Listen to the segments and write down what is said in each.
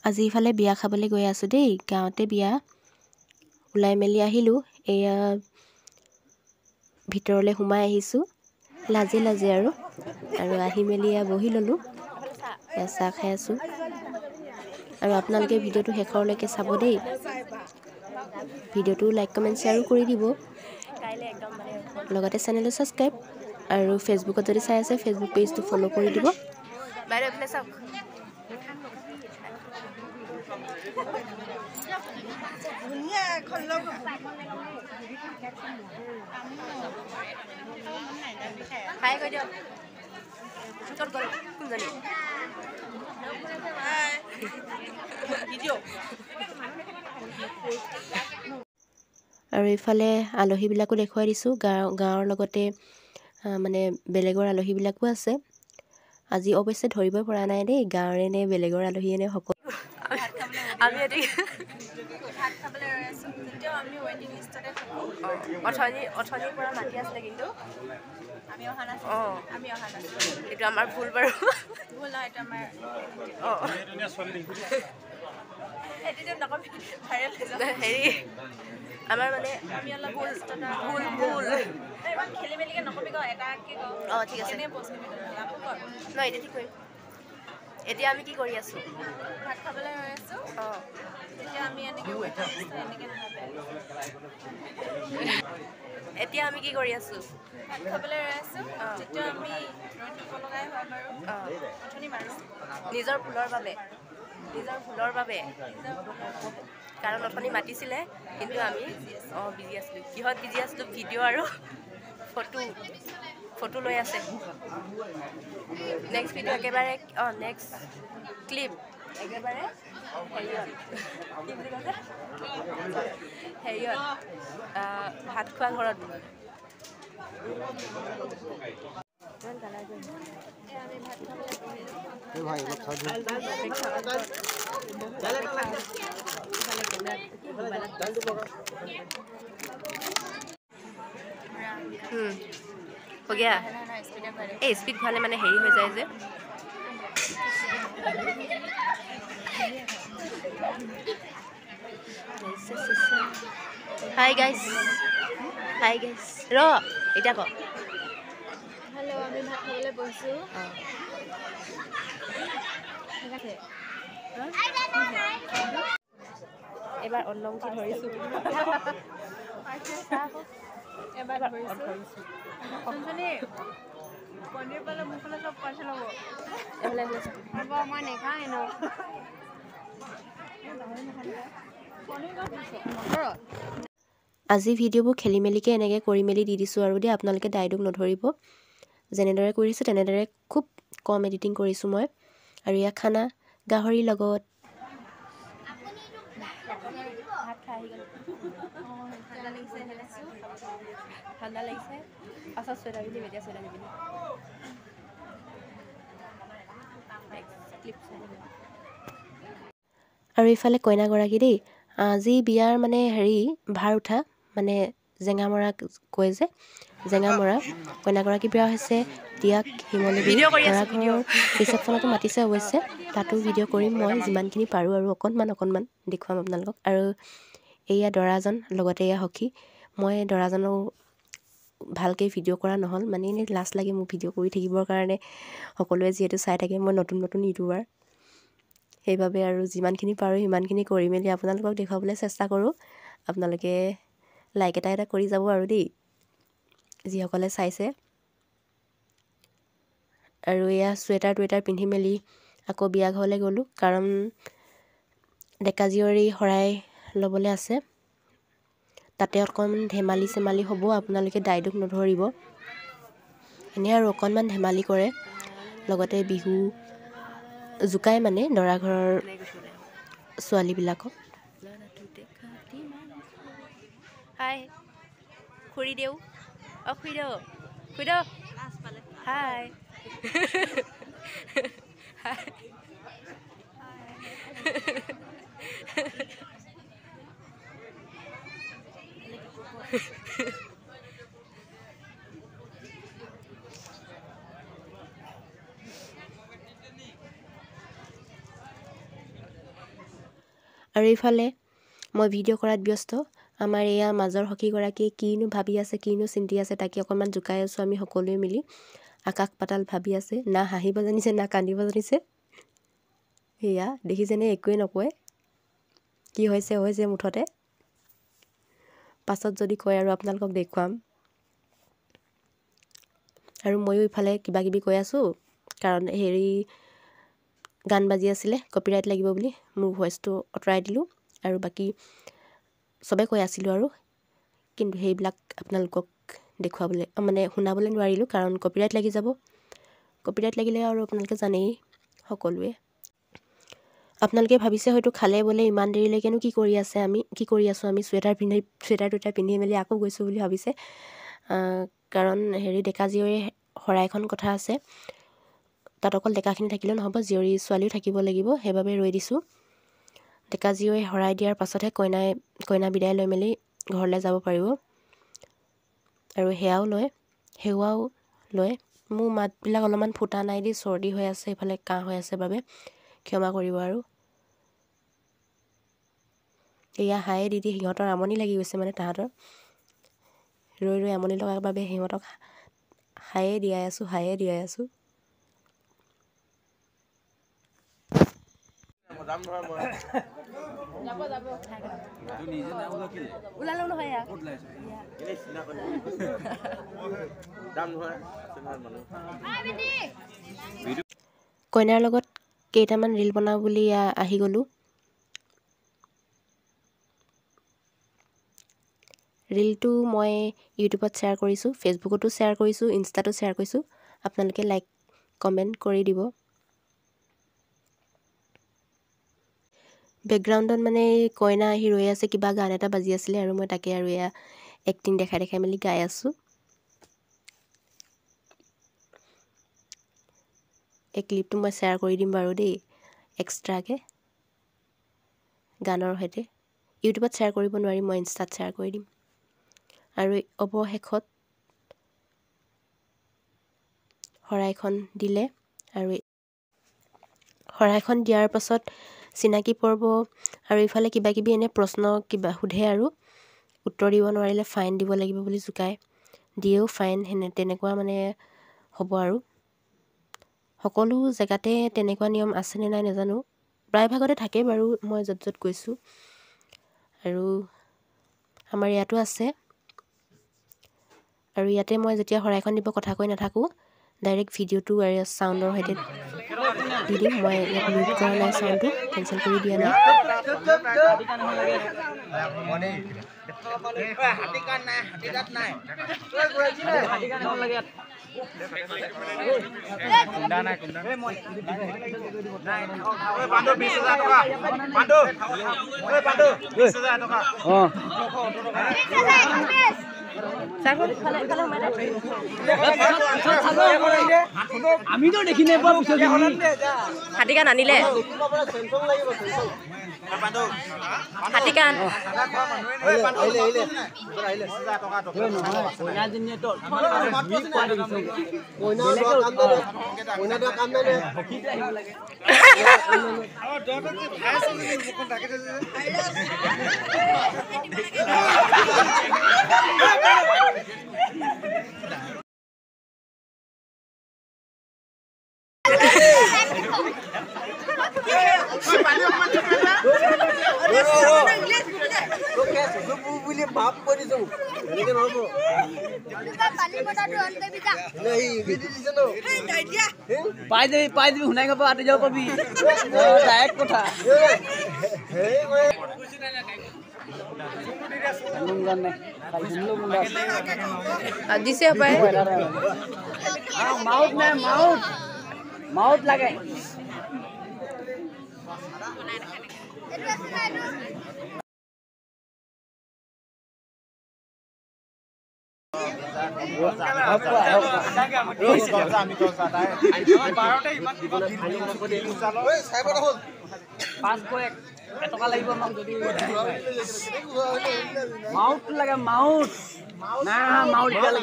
আজি ইফালে বিয়া খাবলৈ গৈ আছোঁ দেই গাঁৱতে বিয়া ওলাই মেলি আহিলোঁ এয়া ভিতৰলৈ সোমাই আহিছোঁ লাজে লাজে আৰু আহি মেলি বহি ল'লোঁ চাহ খাই আছোঁ আৰু আপোনালোকে ভিডিঅ'টো শেষৰলৈকে চাব দেই ভিডিঅ'টো লাইক কমেণ্ট শ্বেয়াৰো কৰি দিব লগতে চেনেলটো ছাবস্ক্ৰাইব আৰু ফেচবুকত যদি চাই আছে ফেচবুক পেজটো ফ'ল' কৰি দিব বাইদেউ এইফালে চাওক হাই কৈ দিয়ক ক'ত গ'ল কোনজনী আৰু ইফালে আলহীবিলাকো দেখুৱাই দিছোঁ গাঁৱৰ লগতে মানে বেলেগৰ আলহীবিলাকো আছে আজি অৱশ্যে ধৰিব পৰা নাই দেই গাঁৱৰে নে বেলেগৰ আলহীয়ে নে সকলো আমি ভাত খাবলৈ ৰৈ আছোঁ তেতিয়াও আমি ৱেইটিং লিষ্টতে থাকোঁ অথনিৰ পৰা মাতি আছিলে কিন্তু আমি অহা নাছিলোঁ এইটো আমাৰ ভুল বাৰু ভুল নহয় এইটো আমাৰ হেৰি আমাৰ মানে আমি অলপ ভুল খেলি মেলিকৈ নকবি ক এটাকৈ ক ঠিক আছে ন এতিয়া ঠিক কৰিম এতিয়া আমি কি কৰি আছোঁ ভাত খাবলৈ ৰৈ আছোঁ এতিয়া আমি এনেকৈ এতিয়া আমি কি কৰি আছোঁ ভাত খাবলৈ ৰৈ আছোঁ যেতিয়া আমি ৰ'দটো লগাই হয় বাৰু অথনি মাৰোঁ নিজৰ ভুলৰ বাবে কাৰণ অথনি মাতিছিলে কিন্তু আমি বিজি আছিলোঁ কিহত বিজি আছিলোঁ ভিডিঅ' আৰু ফটো লৈ আছে নেক্সট ভিডিঅ' একেবাৰে নেক্সট ক্লিপ একেবাৰে হেৰিয়ত ভাত খোৱা ঘৰত हो गया এই স্পীড ভালে মানে হেৰি হৈ যায় যে হাই গাইস ৰ এটা ক হেল্ল' আমি ভাত খাবলৈ বহিছোঁ এবাৰ অন্নমুঠি ধৰিছোঁ এবাৰ ধৰিছোঁ পনীৰ পালে মোৰ ফালে চব পাইছে ল'ব হ'ব মই নেখাওঁ এনেও আজি ভিডিঅ'বোৰ খেলি মেলিকৈ এনেকৈ কৰি মেলি দি দিছোঁ আৰু দেই আপোনালোকে ডাইলগ নধৰিব যেনেদৰে কৰিছোঁ তেনেদৰে খুব কম এডিটিং কৰিছোঁ মই আৰু ইয়াৰ খানা গাহৰিৰ লগত ঠাণ্ডা লাগিছে পাছত চুৱেটাৰ পিন্ধিম এতিয়া চুৱেটাৰ নিপিন্ধিম আৰু ইফালে কইনাগৰাকী দেই আজি বিয়াৰ মানে হেৰি ভাৰ উঠা মানে জেঙামৰা কয় যে জেঙামৰা কইনাগৰাকী বিয়া হৈছে টিয়াক শিমলুগুৰি দৰাঘৰৰ ৰিচেপশ্যনতো মাতিছে অৱশ্যে তাতো ভিডিঅ' কৰিম মই যিমানখিনি পাৰোঁ আৰু অকণমান দেখুৱাম আপোনালোকক আৰু এয়া দৰাজন লগতে এয়া সখী মই দৰাজনো ভালকৈ ভিডিঅ' কৰা নহ'ল মানে এনেই লাজ লাগে মোক ভিডিঅ' কৰি থাকিবৰ কাৰণে সকলোৱে যিহেতু চাই থাকে মই নতুন ইউটিউবাৰ সেইবাবে আৰু যিমানখিনি পাৰোঁ সিমানখিনি কৰি মেলি আপোনালোকক দেখুৱাবলৈ চেষ্টা কৰোঁ আপোনালোকে লাইক এটা কৰি যাব আৰু দেই যিসকলে চাইছে আৰু এয়া চুৱেটাৰ পিন্ধি মেলি আকৌ বিয়া ঘৰলৈ গ'লোঁ কাৰণ ডেকা জীয়ৰী শৰাই ল'বলৈ আছে তাতে অকণমান ধেমালি চেমালি হ'ব আপোনালোকে ডাইলগ নধৰিব এনেই আৰু অকণমান ধেমালি কৰে লগতে বিহু জোকাই মানে দৰা ঘৰৰ ছোৱালীবিলাকক হাই খুৰীদেউ খুৰীদেউ হাই আৰু এইফালে মই ভিডিঅ' কৰাত ব্যস্ত। আমাৰ এয়া মাজৰ সখীগৰাকীয়ে কিনো ভাবি আছে, কিনো চিন্তি আছে, তাকে অকণমান জোকাই আছোঁ আমি সকলোৱে মিলি। আকাশ পাতাল ভাবি আছে, না হাঁহিব জানিছে না কান্দিব জানিছে। সেয়া দেখিছেনে, একোৱে নকয়, কি হৈছে হৈছে মুঠতে। পাছত যদি কয় আৰু আপোনালোকক দেখুৱাম। আৰু ময়ো ইফালে কিবা কিবি কৈ আছোঁ, কাৰণ গান বাজি আছিলে, কপিৰাইট লাগিব বুলি মোৰ ভইচটো আঁতৰাই দিলোঁ। আৰু বাকী চবেই কৈ আছিলোঁ আৰু, কিন্তু সেইবিলাক আপোনালোকক দেখুৱাবলৈ মানে শুনাবলৈ নোৱাৰিলোঁ, কাৰণ কপিৰাইট লাগি যাব। কপিৰাইট লাগিলে আৰু আপোনালোকে জানেই সকলোৱে। আপোনালোকে ভাবিছে হয়তো খালে বোলে ইমান দেৰিলৈকেনো কি কৰি আছোঁ আমি চুৱেটাৰ পিন্ধি মেলি আকৌ গৈছোঁ বুলি ভাবিছে। কাৰণ ডেকা জীয়ৰী শৰাইখন কথা আছে, তাত অকল ডেকাখিনি থাকিলেও নহ'ব, জীয়ৰী ছোৱালীও থাকিব লাগিব, সেইবাবে ৰৈ দিছোঁ। ডেকা জীয়ৰী শৰাই দিয়াৰ পাছতহে কইনা বিদায় লৈ মেলি ঘৰলৈ যাব পাৰিব। আৰু সেৱাও লয়। মোৰ মাতবিলাক অলপমান ফুটা নাই দি, চৰ্দি হৈ আছে, এইফালে কাহ হৈ আছে বাবে ক্ষমা কৰিব। আৰু এয়া হায়ে দি সিহঁতৰ আমনি লাগি গৈছে, মানে তাহাঁতৰ ৰৈ আমনি লগাৰ বাবে সিহঁতক হায়ে দিয়াই আছোঁ। কইনাৰ লগত কেইটামান ৰিল বনাওঁ বুলি আহি গ'লোঁ। ৰিলটো মই ইউটিউবত শ্বেয়াৰ কৰিছোঁ, ফেচবুকতো শ্বেয়াৰ কৰিছোঁ, ইনষ্টাতো শ্বেয়াৰ কৰিছোঁ। আপোনালোকে লাইক কমেণ্ট কৰি দিব। বেকগ্ৰাউণ্ডত মানে কইনা আহি ৰৈ আছে, কিবা গান এটা বাজি আছিলে আৰু মই তাকে আৰু এয়া এক্টিং দেখাই মেলি গাই আছোঁ। এই ক্লিপটো মই শ্বেয়াৰ কৰি দিম বাৰু দেই, এক্সট্ৰাকৈ গানৰ সৈতে। ইউটিউবত শ্বেয়াৰ কৰিব নোৱাৰিম, মই ইনষ্টাত শ্বেয়াৰ কৰি দিম। আৰু অৱশেষত শৰাইখন দিলে, আৰু শৰাইখন দিয়াৰ পাছত চিনাকি পৰ্ব, আৰু ইফালে কিবা কিবি এনে প্ৰশ্ন কিবা সোধে, আৰু উত্তৰ দিব নোৱাৰিলে ফাইন দিব লাগিব বুলি জোকায়, দিয়েও ফাইন। তেনেকুৱা মানে হ'ব। আৰু সকলো জেগাতে তেনেকুৱা নিয়ম আছেনে নাই নাজানো, প্ৰায়ভাগতে থাকে বাৰু, মই য'ত গৈছোঁ। আৰু আমাৰ ইয়াতো আছে। আৰু ইয়াতে মই যেতিয়া শৰাইখন দিব কথা কৈ নাথাকোঁ, ডাইৰেক্ট ভিডিঅ'টো আৰু চাউণ্ডৰ সৈতে দি দিম। মই ইয়াত মিউট কৰা নাই, চাউণ্ডটো কেঞ্চেল কৰি দিয়া নাই। আমিতো দেখি নাই পোৱা, হাতীকান আনিলে, হাতীকান পাই যাবি শুনাই গপ আঁতৰি যাব পাবি, ডাইৰেক্ট কথা। দিছে হপায়, মাউথ নাই, মাউথ লাগে। এটকা লাগিব আমাক যদি মাউথ লাগে, মাউথ নাই, মাউথ লাগে,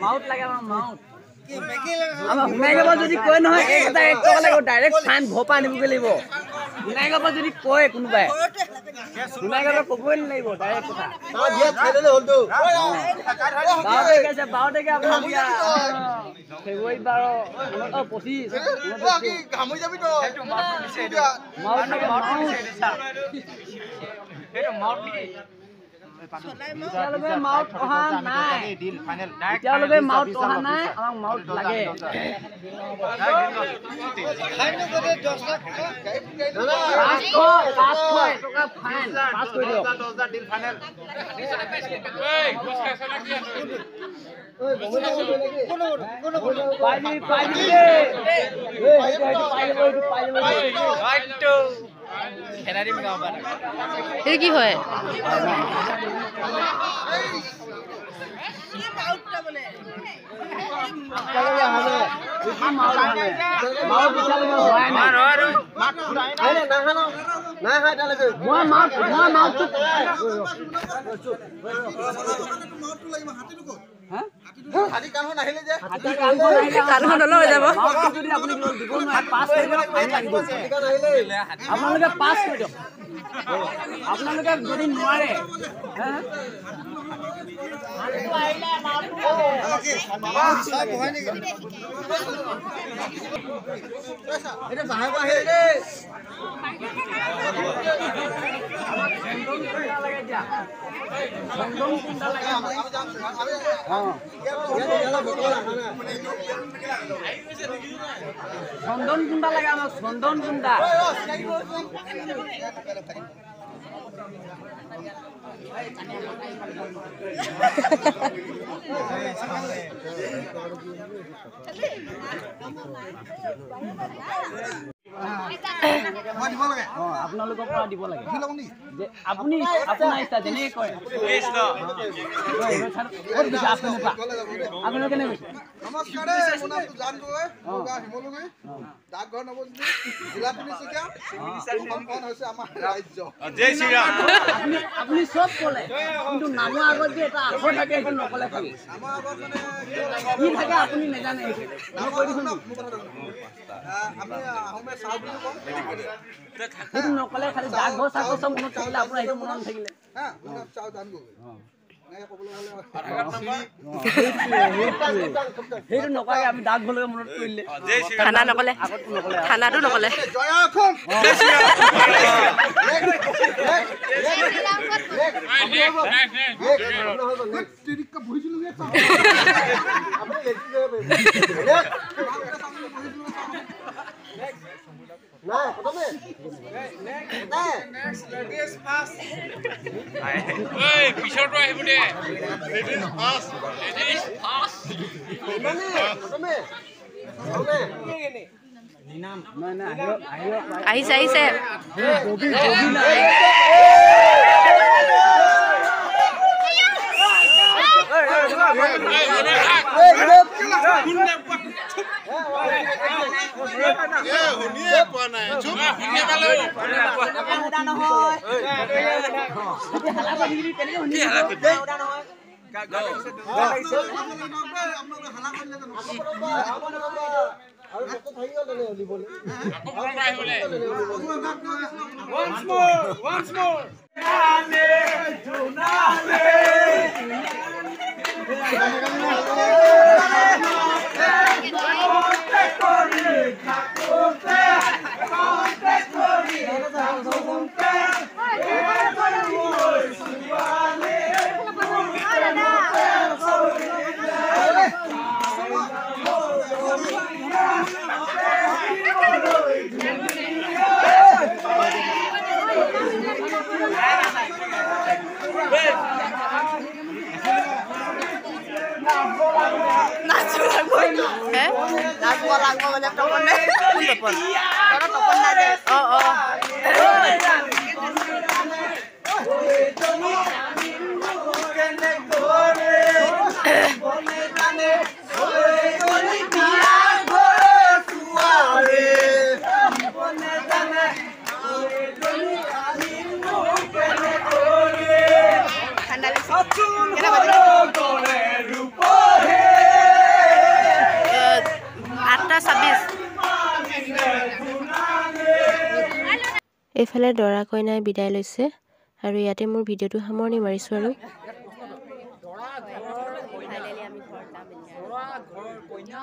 মাউথ লাগে, মাউথ আমাৰ সোমাই যাব যদি কয় নহয়, 1 টকা লাগিব, ডাইৰেক্ট ফাইন ঘৰ পৰা আনিবগৈ লাগিব। শুনাই গাব যদি কয় কোনোবাই শুনাই গাব ক'বই নালাগিব ডাইৰেক্ট কথা বাৰ তাৰিখে আপোনালোকে ফেব্ৰুৱাৰী 12 এতিয়ালৈকে মাউট অহা নাই আমাক মাউট লাগে কি হয় আপোনালোকে পাছ কৰি দিয়ক আপোনালোকে যদি নোৱাৰে চন্দন কুণ্ডা লাগে আমাক চন্দন কুণ্ডা আপোনালোকৰ পৰা দিব লাগে যে আপুনি আপোনাৰ ইচ্ছা যেনেকৈ কয় আপোনালোকে কেনে কৈছে আপুনি চব ক'লে কিন্তু নামৰ আগত যে এটা আখৰ থাকে সেইটো নকলে খালি কি থাকে আপুনি নাজানে সেইটো নকলে খালি ডাকঘৰ চাকঘৰ চব মনত থাকিলে আপোনাৰ সেইটো মনত নাথাকিলে সেইটো নকলে আমি ডাকঘৰলৈ মনত কৰিলে থানা নকলে থানাটো নকলে আহিছে আহিছে এইফালে দৰা কইনাই বিদায় লৈছে আৰু ইয়াতে মোৰ ভিডিঅ'টো সামৰণি মাৰিছোঁ আৰু দৰা ঘৰ কইনা